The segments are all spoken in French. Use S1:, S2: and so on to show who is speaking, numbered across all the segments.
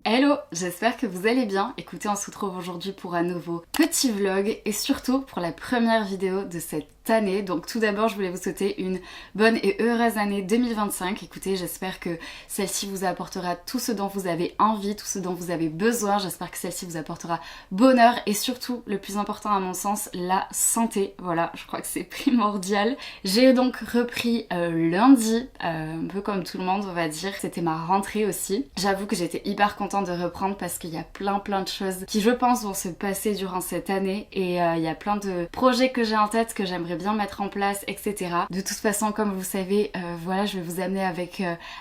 S1: Hello, j'espère que vous allez bien. Écoutez, on se retrouve aujourd'hui pour un nouveau petit vlog et surtout pour la première vidéo de cette année. Donc tout d'abord, je voulais vous souhaiter une bonne et heureuse année 2025. Écoutez, j'espère que celle-ci vous apportera tout ce dont vous avez envie, tout ce dont vous avez besoin. J'espère que celle-ci vous apportera bonheur et surtout, le plus important à mon sens, la santé. Voilà, je crois que c'est primordial. J'ai donc repris lundi, un peu comme tout le monde on va dire. C'était ma rentrée aussi. J'avoue que j'étais hyper contente de reprendre parce qu'il y a plein de choses qui je pense vont se passer durant cette année et il y a plein de projets que j'ai en tête que j'aimerais bien mettre en place, etc. De toute façon, comme vous savez, voilà, je vais vous amener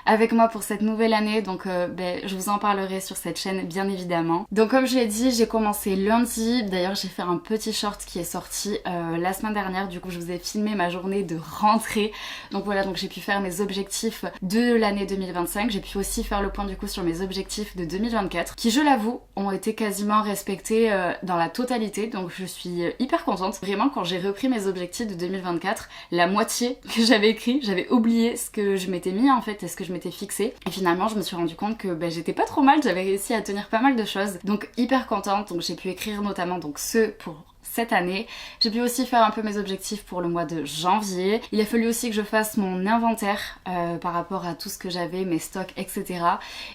S1: avec moi pour cette nouvelle année, donc je vous en parlerai sur cette chaîne bien évidemment. Donc comme je l'ai dit, j'ai commencé lundi. D'ailleurs, j'ai fait un petit short qui est sorti la semaine dernière. Du coup, je vous ai filmé ma journée de rentrée. Donc voilà, donc j'ai pu faire mes objectifs de l'année 2025. J'ai pu aussi faire le point du coup sur mes objectifs de 2024, qui je l'avoue ont été quasiment respectés dans la totalité. Donc je suis hyper contente. Vraiment, quand j'ai repris mes objectifs de 2024, la moitié que j'avais écrit, j'avais oublié ce que je m'étais mis en fait et ce que je m'étais fixé. Et finalement, je me suis rendu compte que j'étais pas trop mal, j'avais réussi à tenir pas mal de choses. Donc hyper contente. Donc j'ai pu écrire notamment donc ceux pour cette année. J'ai pu aussi faire un peu mes objectifs pour le mois de janvier. Il a fallu aussi que je fasse mon inventaire par rapport à tout ce que j'avais, mes stocks, etc.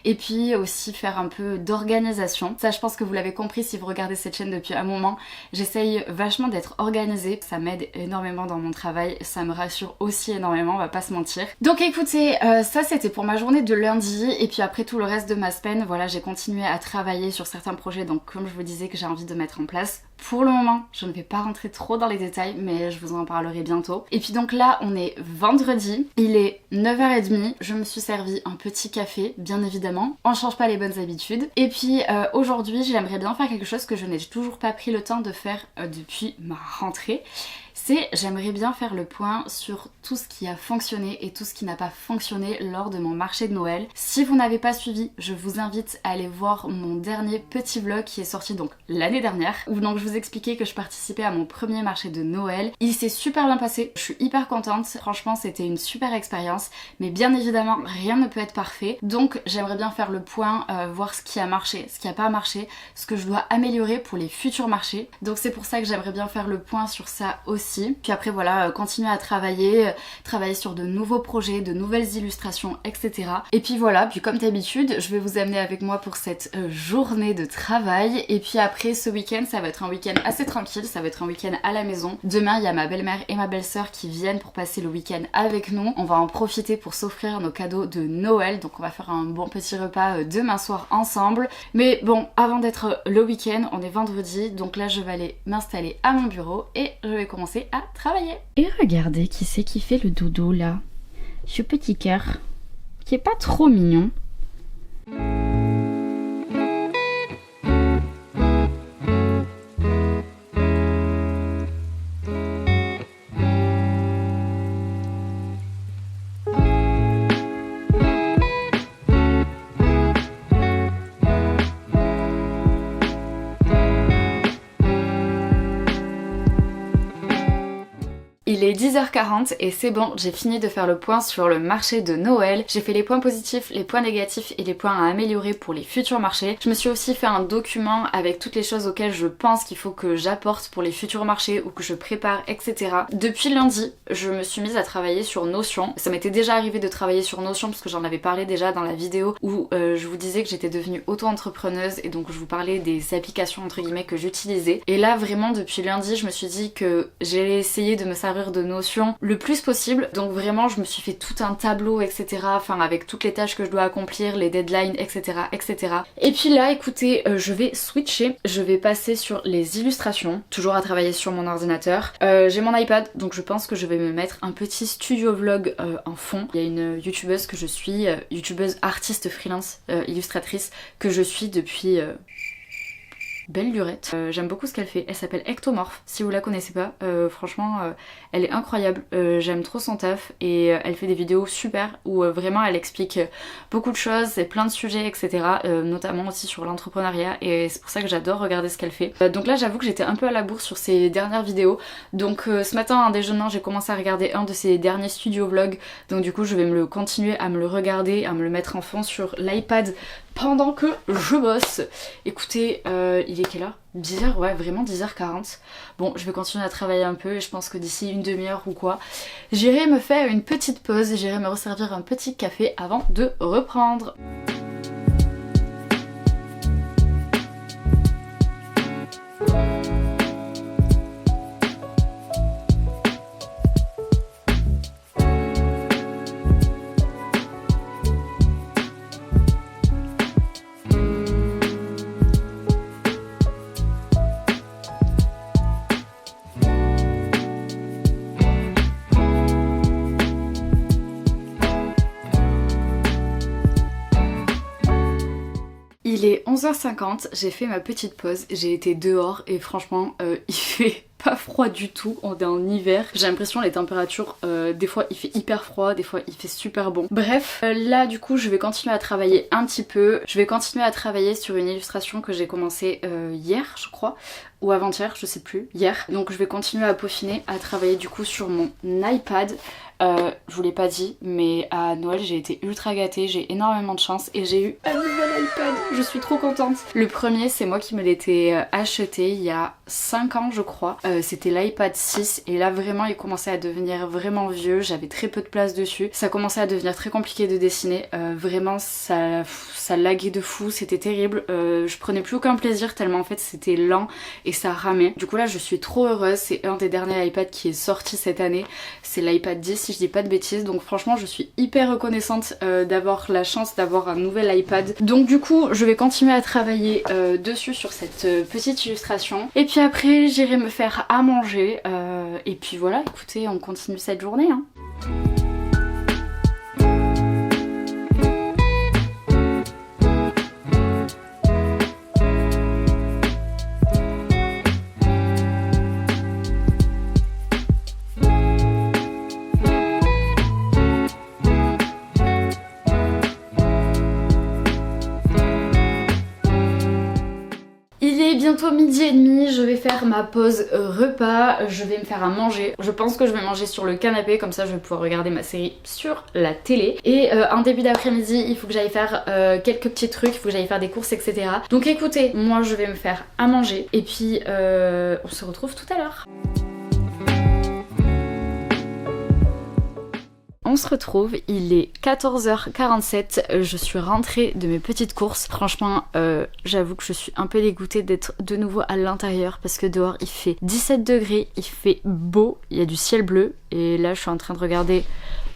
S1: Et puis aussi faire un peu d'organisation. Ça, je pense que vous l'avez compris si vous regardez cette chaîne depuis un moment. J'essaye vachement d'être organisée. Ça m'aide énormément dans mon travail. Ça me rassure aussi énormément, on va pas se mentir. Donc écoutez, ça c'était pour ma journée de lundi. Et puis après tout le reste de ma semaine, voilà, j'ai continué à travailler sur certains projets. Donc comme je vous disais que j'ai envie de mettre en place. Pour le moment, je ne vais pas rentrer trop dans les détails, mais je vous en parlerai bientôt. Et puis donc là, on est vendredi, il est 9h30, je me suis servi un petit café, bien évidemment. On change pas les bonnes habitudes. Et puis aujourd'hui, j'aimerais bien faire quelque chose que je n'ai toujours pas pris le temps de faire depuis ma rentrée. J'aimerais bien faire le point sur tout ce qui a fonctionné et tout ce qui n'a pas fonctionné lors de mon marché de Noël. Si vous n'avez pas suivi, je vous invite à aller voir mon dernier petit vlog qui est sorti donc l'année dernière, où donc je vous expliquais que je participais à mon premier marché de Noël. Il s'est super bien passé, je suis hyper contente, franchement c'était une super expérience, mais bien évidemment rien ne peut être parfait, donc j'aimerais bien faire le point, voir ce qui a marché, ce qui a pas marché, ce que je dois améliorer pour les futurs marchés. Donc c'est pour ça que j'aimerais bien faire le point sur ça aussi. Puis après voilà, continuer à travailler sur de nouveaux projets, de nouvelles illustrations, etc. Et puis voilà, puis comme d'habitude, je vais vous amener avec moi pour cette journée de travail. Et puis après ce week-end, ça va être un week-end assez tranquille, ça va être un week-end à la maison. Demain, il y a ma belle-mère et ma belle-sœur qui viennent pour passer le week-end avec nous. On va en profiter pour s'offrir nos cadeaux de Noël, donc on va faire un bon petit repas demain soir ensemble. Mais bon, avant d'être le week-end, on est vendredi, donc là je vais aller m'installer à mon bureau et je vais commencer à travailler.
S2: Et regardez qui c'est qui fait le dodo là. Ce petit cœur qui est pas trop mignon.
S1: Il est 10h40 et c'est bon, j'ai fini de faire le point sur le marché de Noël. J'ai fait les points positifs, les points négatifs et les points à améliorer pour les futurs marchés. Je me suis aussi fait un document avec toutes les choses auxquelles je pense qu'il faut que j'apporte pour les futurs marchés ou que je prépare, etc. Depuis lundi, je me suis mise à travailler sur Notion. Ça m'était déjà arrivé de travailler sur Notion parce que j'en avais parlé déjà dans la vidéo où je vous disais que j'étais devenue auto-entrepreneuse et donc je vous parlais des applications entre guillemets que j'utilisais. Et là vraiment depuis lundi, je me suis dit que j'allais essayer de me servir de Notion le plus possible. Donc vraiment je me suis fait tout un tableau, etc. Enfin avec toutes les tâches que je dois accomplir, les deadlines, etc. etc. Et puis là écoutez, je vais switcher, je vais passer sur les illustrations, toujours à travailler sur mon ordinateur. J'ai mon iPad donc je pense que je vais me mettre un petit studio vlog en fond. Il y a une youtubeuse que je suis, youtubeuse artiste freelance, illustratrice que je suis depuis Belle lurette. J'aime beaucoup ce qu'elle fait. Elle s'appelle Ectomorph. Si vous la connaissez pas, franchement, elle est incroyable. J'aime trop son taf et elle fait des vidéos super où vraiment elle explique beaucoup de choses et plein de sujets, etc. Notamment aussi sur l'entrepreneuriat et c'est pour ça que j'adore regarder ce qu'elle fait. Donc là, j'avoue que j'étais un peu à la bourre sur ses dernières vidéos. Donc ce matin, en déjeunant, j'ai commencé à regarder un de ses derniers studio vlogs. Donc du coup, je vais continuer à me le regarder, à me le mettre en fond sur l'iPad pendant que je bosse. Écoutez, il est quelle heure? 10h, ouais, vraiment 10h40. Bon, je vais continuer à travailler un peu et je pense que d'ici une demi-heure ou quoi, j'irai me faire une petite pause et j'irai me resservir un petit café avant de reprendre. Il est 11h50, j'ai fait ma petite pause, j'ai été dehors et franchement il fait pas froid du tout, on est en hiver. J'ai l'impression les températures, des fois il fait hyper froid, des fois il fait super bon. Bref, là du coup je vais continuer à travailler un petit peu. Je vais continuer à travailler sur une illustration que j'ai commencé hier je crois, ou avant-hier, je sais plus, hier. Donc je vais continuer à peaufiner, à travailler du coup sur mon iPad. Je vous l'ai pas dit, mais à Noël j'ai été ultra gâtée, j'ai énormément de chance et j'ai eu un nouvel iPad, je suis trop contente. Le premier c'est moi qui me l'étais acheté il y a 5 ans je crois, c'était l'iPad 6 et là vraiment il commençait à devenir vraiment vieux, j'avais très peu de place dessus, ça commençait à devenir très compliqué de dessiner, vraiment ça laguait de fou, c'était terrible, je prenais plus aucun plaisir tellement en fait c'était lent et ça ramait. Du coup là je suis trop heureuse, c'est un des derniers iPads qui est sorti cette année, c'est l'iPad 10 si je dis pas de bêtises, donc franchement je suis hyper reconnaissante d'avoir la chance d'avoir un nouvel iPad. Donc du coup je vais continuer à travailler dessus sur cette petite illustration et puis après j'irai me faire à manger et puis voilà, écoutez on continue cette journée hein. Bientôt midi et demi, je vais faire ma pause repas, je vais me faire à manger. Je pense que je vais manger sur le canapé, comme ça je vais pouvoir regarder ma série sur la télé. Et en début d'après-midi, il faut que j'aille faire quelques petits trucs, il faut que j'aille faire des courses, etc. Donc écoutez, moi je vais me faire à manger et puis on se retrouve tout à l'heure. On se retrouve, il est 14h47, je suis rentrée de mes petites courses. Franchement, j'avoue que je suis un peu dégoûtée d'être de nouveau à l'intérieur parce que dehors il fait 17 degrés, il fait beau, il y a du ciel bleu et là je suis en train de regarder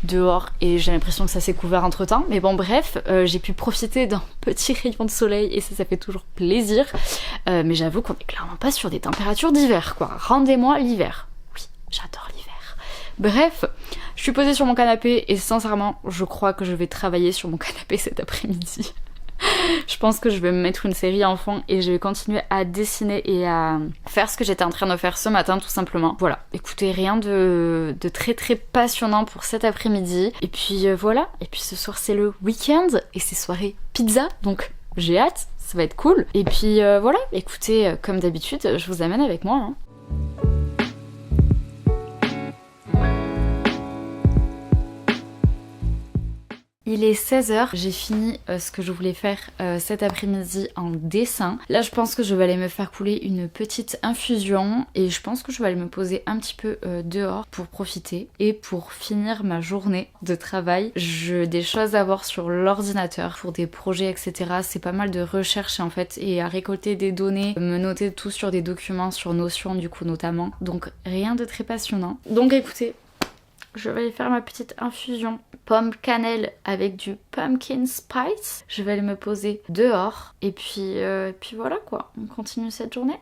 S1: dehors et j'ai l'impression que ça s'est couvert entre temps. Mais bon bref, j'ai pu profiter d'un petit rayon de soleil et ça fait toujours plaisir. Mais j'avoue qu'on est clairement pas sur des températures d'hiver quoi. Rendez-moi l'hiver. Oui, j'adore l'hiver. Bref, je suis posée sur mon canapé et sincèrement, je crois que je vais travailler sur mon canapé cet après-midi. Je pense que je vais me mettre une série en fond et je vais continuer à dessiner et à faire ce que j'étais en train de faire ce matin tout simplement. Voilà, écoutez, rien de très très passionnant pour cet après-midi. Et puis voilà, et puis ce soir c'est le week-end et c'est soirée pizza, donc j'ai hâte, ça va être cool. Et puis voilà, écoutez, comme d'habitude, je vous amène avec moi hein. Il est 16h, j'ai fini ce que je voulais faire cet après-midi en dessin. Là je pense que je vais aller me faire couler une petite infusion et je pense que je vais aller me poser un petit peu dehors pour profiter et pour finir ma journée de travail. J'ai des choses à voir sur l'ordinateur pour des projets etc. C'est pas mal de recherche en fait et à récolter des données, me noter tout sur des documents, sur Notion du coup notamment. Donc rien de très passionnant. Donc écoutez, je vais aller faire ma petite infusion pomme cannelle avec du pumpkin spice. Je vais aller me poser dehors et puis voilà quoi, on continue cette journée.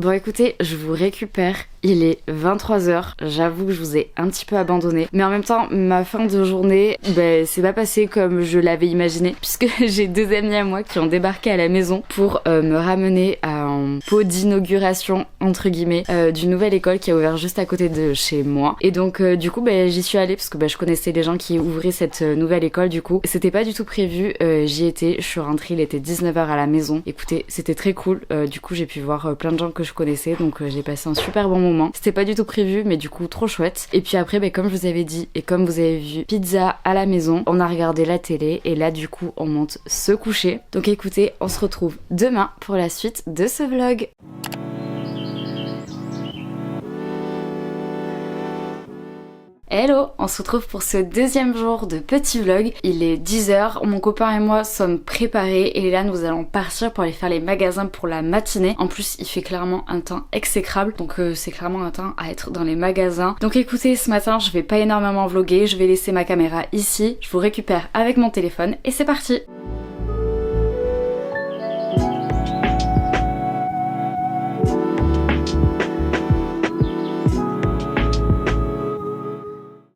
S1: Bon écoutez, je vous récupère, il est 23h, j'avoue que je vous ai un petit peu abandonné, mais en même temps ma fin de journée, c'est pas passé comme je l'avais imaginé, puisque j'ai 2 amis à moi qui ont débarqué à la maison pour me ramener à un pot d'inauguration entre guillemets d'une nouvelle école qui a ouvert juste à côté de chez moi. Et donc du coup j'y suis allée parce que je connaissais les gens qui ouvraient cette nouvelle école. Du coup c'était pas du tout prévu, j'y étais, je suis rentrée, il était 19h à la maison. Écoutez, c'était très cool, du coup j'ai pu voir plein de gens que je connaissais, donc j'ai passé un super bon moment. C'était pas du tout prévu, mais du coup trop chouette. Et puis après comme je vous avais dit et comme vous avez vu, pizza à la maison, on a regardé la télé et là du coup on monte se coucher. Donc écoutez, on se retrouve demain pour la suite de ce vlog. Hello, on se retrouve pour ce deuxième jour de petit vlog. Il est 10h, mon copain et moi sommes préparés et là nous allons partir pour aller faire les magasins pour la matinée. En plus il fait clairement un temps exécrable, donc c'est clairement un temps à être dans les magasins. Donc écoutez, ce matin je vais pas énormément vlogger, je vais laisser ma caméra ici, je vous récupère avec mon téléphone et c'est parti.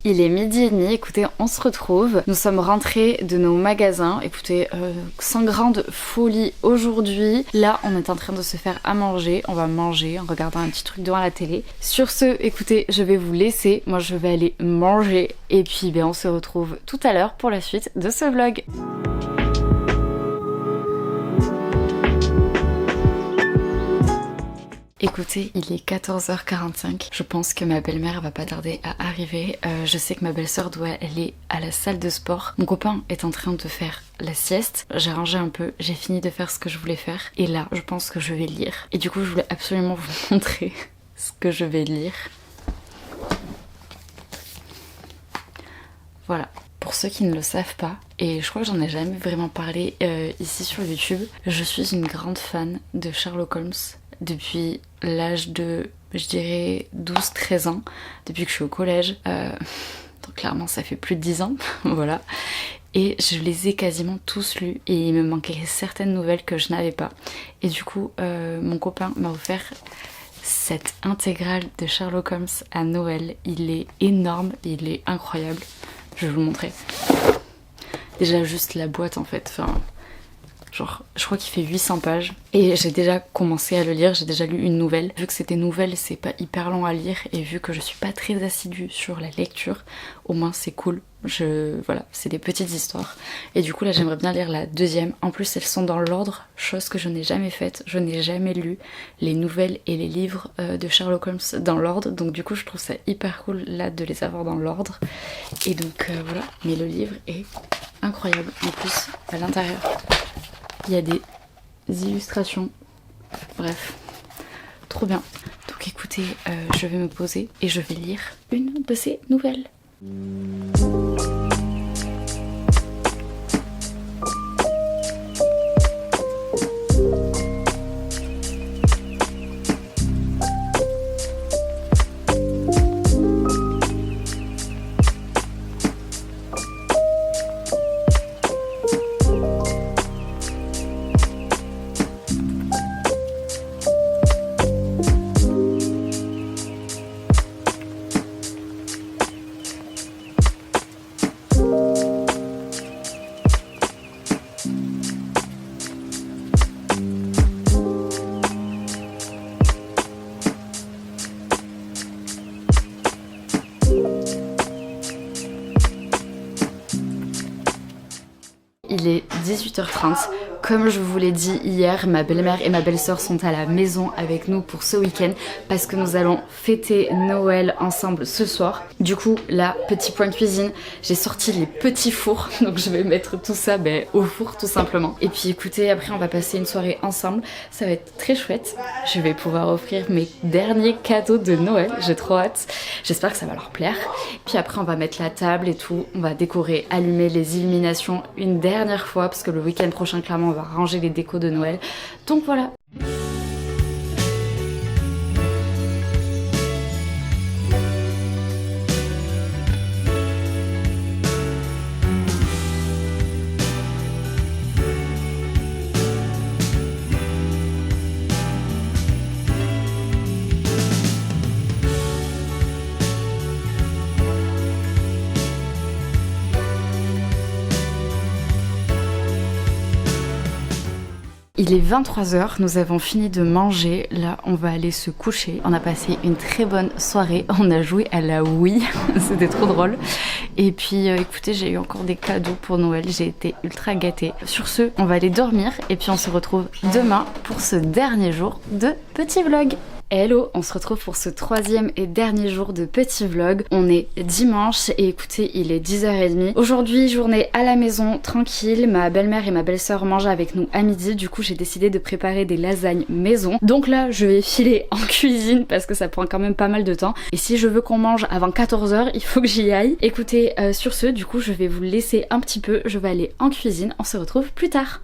S1: Il est 12h30, écoutez, on se retrouve. Nous sommes rentrés de nos magasins. Écoutez, sans grande folie aujourd'hui. Là, on est en train de se faire à manger. On va manger en regardant un petit truc devant la télé. Sur ce, écoutez, je vais vous laisser. Moi, je vais aller manger. Et puis, on se retrouve tout à l'heure pour la suite de ce vlog. Écoutez, il est 14h45, je pense que ma belle-mère va pas tarder à arriver. Je sais que ma belle-sœur doit aller à la salle de sport. Mon copain est en train de faire la sieste. J'ai rangé un peu, j'ai fini de faire ce que je voulais faire. Et là, je pense que je vais lire. Et du coup, je voulais absolument vous montrer ce que je vais lire. Voilà. Pour ceux qui ne le savent pas, et je crois que j'en ai jamais vraiment parlé ici sur YouTube, je suis une grande fan de Sherlock Holmes depuis l'âge de, je dirais, 12-13 ans, depuis que je suis au collège. Donc clairement ça fait plus de 10 ans, voilà. Et je les ai quasiment tous lus et il me manquait certaines nouvelles que je n'avais pas. Et du coup, mon copain m'a offert cette intégrale de Sherlock Holmes à Noël. Il est énorme, il est incroyable. Je vais vous le montrer. Déjà juste la boîte en fait, enfin... Genre, je crois qu'il fait 800 pages et j'ai déjà commencé à le lire, j'ai déjà lu une nouvelle. Vu que c'était nouvelle, c'est pas hyper long à lire et vu que je suis pas très assidue sur la lecture, au moins c'est cool. Voilà, c'est des petites histoires. Et du coup là j'aimerais bien lire la deuxième. En plus elles sont dans l'ordre, chose que je n'ai jamais faite. Je n'ai jamais lu les nouvelles et les livres de Sherlock Holmes dans l'ordre. Donc du coup je trouve ça hyper cool là de les avoir dans l'ordre. Et donc voilà, mais le livre est incroyable. En plus à l'intérieur il y a des illustrations, bref, trop bien. Donc écoutez, je vais me poser et je vais lire une de ces nouvelles. Il est 18h30. Comme je vous l'ai dit hier, ma belle-mère et ma belle-sœur sont à la maison avec nous pour ce week-end parce que nous allons fêter Noël ensemble ce soir. Du coup, là, petit point cuisine, j'ai sorti les petits fours, donc je vais mettre tout ça au four tout simplement. Et puis écoutez, après on va passer une soirée ensemble, ça va être très chouette. Je vais pouvoir offrir mes derniers cadeaux de Noël, j'ai trop hâte. J'espère que ça va leur plaire. Puis après on va mettre la table et tout, on va décorer, allumer les illuminations une dernière fois parce que le week-end prochain clairement on va ranger les décos de Noël. Donc voilà. Il est 23h, nous avons fini de manger, là on va aller se coucher. On a passé une très bonne soirée, on a joué à la Wii, c'était trop drôle. Et puis écoutez, j'ai eu encore des cadeaux pour Noël, j'ai été ultra gâtée. Sur ce, on va aller dormir et puis on se retrouve demain pour ce dernier jour de petit vlog. Hello, on se retrouve pour ce troisième et dernier jour de petit vlog. On est dimanche et écoutez, il est 10h30. Aujourd'hui, journée à la maison, tranquille. Ma belle-mère et ma belle-sœur mangent avec nous à midi. Du coup, j'ai décidé de préparer des lasagnes maison. Donc là, je vais filer en cuisine parce que ça prend quand même pas mal de temps. Et si je veux qu'on mange avant 14h, il faut que j'y aille. Écoutez, sur ce, du coup, je vais vous laisser un petit peu. Je vais aller en cuisine. On se retrouve plus tard.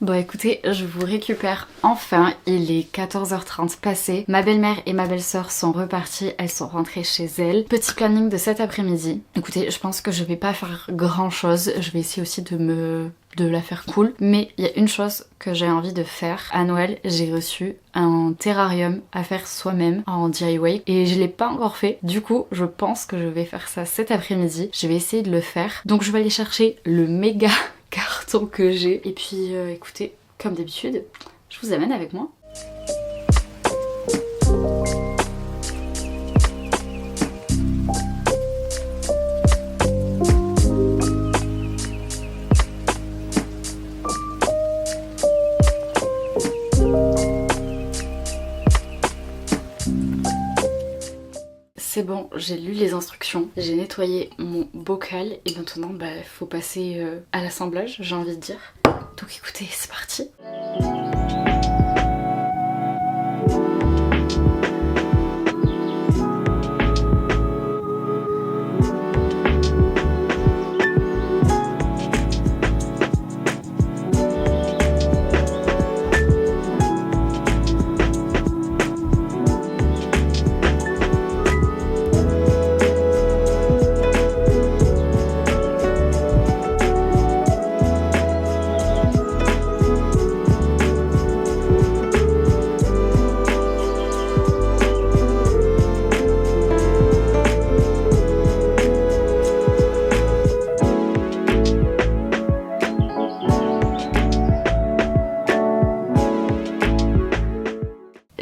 S1: Bon écoutez, je vous récupère enfin, il est 14h30 passé. Ma belle-mère et ma belle-sœur sont reparties, elles sont rentrées chez elles. Petit planning de cet après-midi. Écoutez, je pense que je vais pas faire grand chose, je vais essayer aussi de la faire cool. Mais il y a une chose que j'ai envie de faire. À Noël, j'ai reçu un terrarium à faire soi-même en DIY et je l'ai pas encore fait. Du coup, je pense que je vais faire ça cet après-midi. Je vais essayer de le faire. Donc je vais aller chercher le méga carton que j'ai. Et puis écoutez, comme d'habitude, je vous amène avec moi. C'est bon, j'ai lu les instructions, j'ai nettoyé mon bocal et maintenant il faut passer à l'assemblage, j'ai envie de dire. Donc écoutez, c'est parti.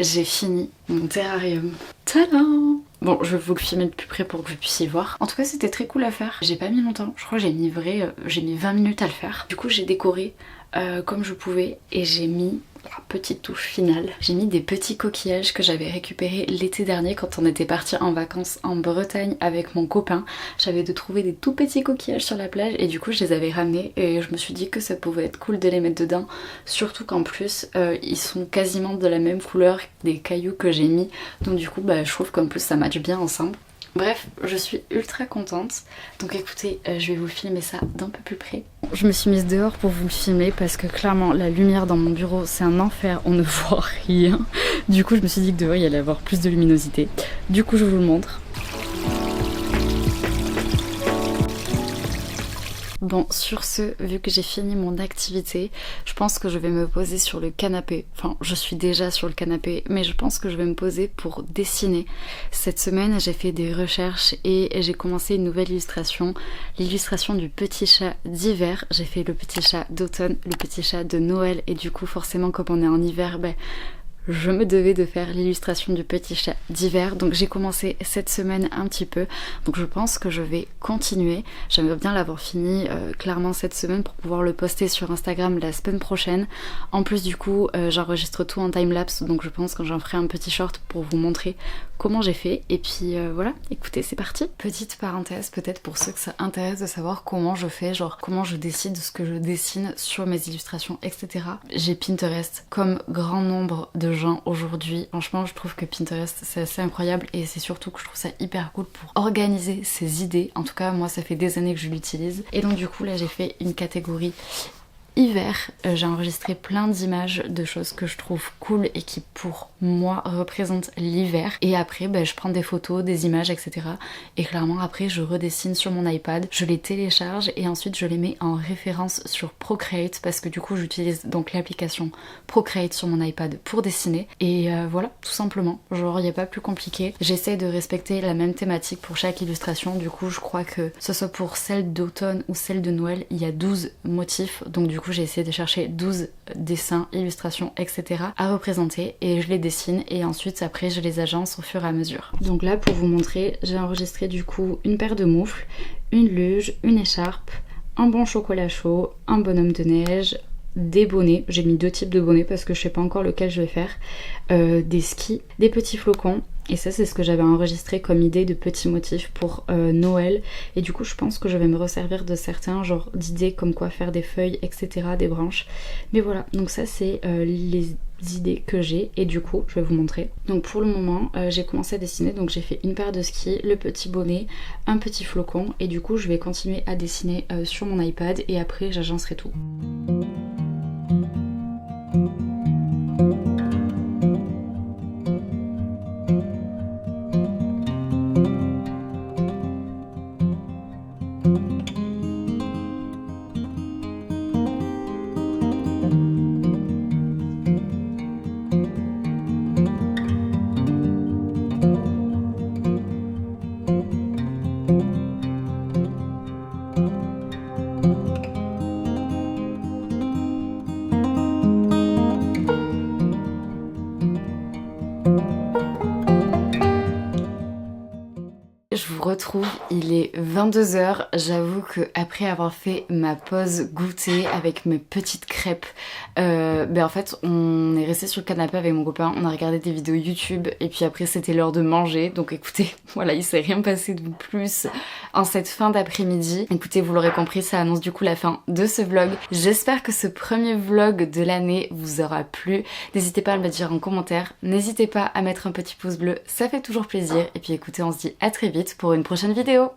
S1: J'ai fini mon terrarium. Tadam! Bon, je vais vous le filmer de plus près pour que vous puissiez voir. En tout cas, c'était très cool à faire. J'ai pas mis longtemps. Je crois que j'ai mis 20 minutes à le faire. Du coup, j'ai décoré comme je pouvais et j'ai mis la petite touche finale. J'ai mis des petits coquillages que j'avais récupérés l'été dernier quand on était parti en vacances en Bretagne avec mon copain. J'avais de trouver des tout petits coquillages sur la plage et du coup je les avais ramenés et je me suis dit que ça pouvait être cool de les mettre dedans. Surtout qu'en plus ils sont quasiment de la même couleur des cailloux que j'ai mis. Donc du coup je trouve qu'en plus ça matche bien ensemble. Bref, je suis ultra contente. Donc écoutez, je vais vous filmer ça d'un peu plus près. Je me suis mise dehors pour vous le filmer parce que clairement la lumière dans mon bureau c'est un enfer, on ne voit rien. Du coup je me suis dit que dehors il y allait avoir plus de luminosité. Du coup je vous le montre. Bon, sur ce, vu que j'ai fini mon activité, je pense que je vais me poser sur le canapé. Enfin, je suis déjà sur le canapé, mais je pense que je vais me poser pour dessiner. Cette semaine, j'ai fait des recherches et j'ai commencé une nouvelle illustration. L'illustration du petit chat d'hiver. J'ai fait le petit chat d'automne, le petit chat de Noël et du coup, forcément, comme on est en hiver, je me devais de faire l'illustration du petit chat d'hiver, donc j'ai commencé cette semaine un petit peu, donc je pense que je vais continuer. J'aimerais bien l'avoir fini clairement cette semaine pour pouvoir le poster sur Instagram la semaine prochaine. En plus du coup j'enregistre tout en timelapse, donc je pense que j'en ferai un petit short pour vous montrer comment j'ai fait. Et puis voilà, écoutez, c'est parti. Petite parenthèse peut-être pour ceux que ça intéresse de savoir comment je fais, genre comment je décide de ce que je dessine sur mes illustrations, etc. J'ai Pinterest comme grand nombre de gens aujourd'hui. Franchement, je trouve que Pinterest c'est assez incroyable et c'est surtout que je trouve ça hyper cool pour organiser ses idées. En tout cas, moi ça fait des années que je l'utilise. Et donc du coup là j'ai fait une catégorie hiver. J'ai enregistré plein d'images de choses que je trouve cool et qui pour moi représentent l'hiver. Et après je prends des photos, des images, etc. Et clairement après je redessine sur mon iPad, je les télécharge et ensuite je les mets en référence sur Procreate parce que du coup j'utilise donc l'application Procreate sur mon iPad pour dessiner. Et voilà, tout simplement. Genre il n'y a pas plus compliqué. J'essaie de respecter la même thématique pour chaque illustration. Du coup je crois que ce soit pour celle d'automne ou celle de Noël, il y a 12 motifs. Donc du coup j'ai essayé de chercher 12 dessins, illustrations, etc. à représenter et je les dessine et ensuite après je les agence au fur et à mesure. Donc là pour vous montrer, j'ai enregistré du coup une paire de moufles, une luge, une écharpe, un bon chocolat chaud, un bonhomme de neige, des bonnets, j'ai mis 2 types de bonnets parce que je sais pas encore lequel je vais faire, des skis, des petits flocons. Et ça c'est ce que j'avais enregistré comme idée de petits motifs pour Noël. Et du coup je pense que je vais me resservir de certains genre d'idées comme quoi faire des feuilles, etc., des branches. Mais voilà, donc ça c'est les idées que j'ai et du coup je vais vous montrer. Donc pour le moment j'ai commencé à dessiner, donc j'ai fait une paire de skis, le petit bonnet, un petit flocon et du coup je vais continuer à dessiner sur mon iPad et après j'agencerai tout. Je vous retrouve, il est 22h, j'avoue que après avoir fait ma pause goûter avec mes petites crêpes, en fait on est resté sur le canapé avec mon copain, on a regardé des vidéos YouTube et puis après c'était l'heure de manger, donc écoutez, voilà il s'est rien passé de plus en cette fin d'après-midi. Écoutez, vous l'aurez compris, ça annonce du coup la fin de ce vlog. J'espère que ce premier vlog de l'année vous aura plu, n'hésitez pas à me le dire en commentaire, n'hésitez pas à mettre un petit pouce bleu, ça fait toujours plaisir et puis écoutez on se dit à très vite pour une prochaine vidéo.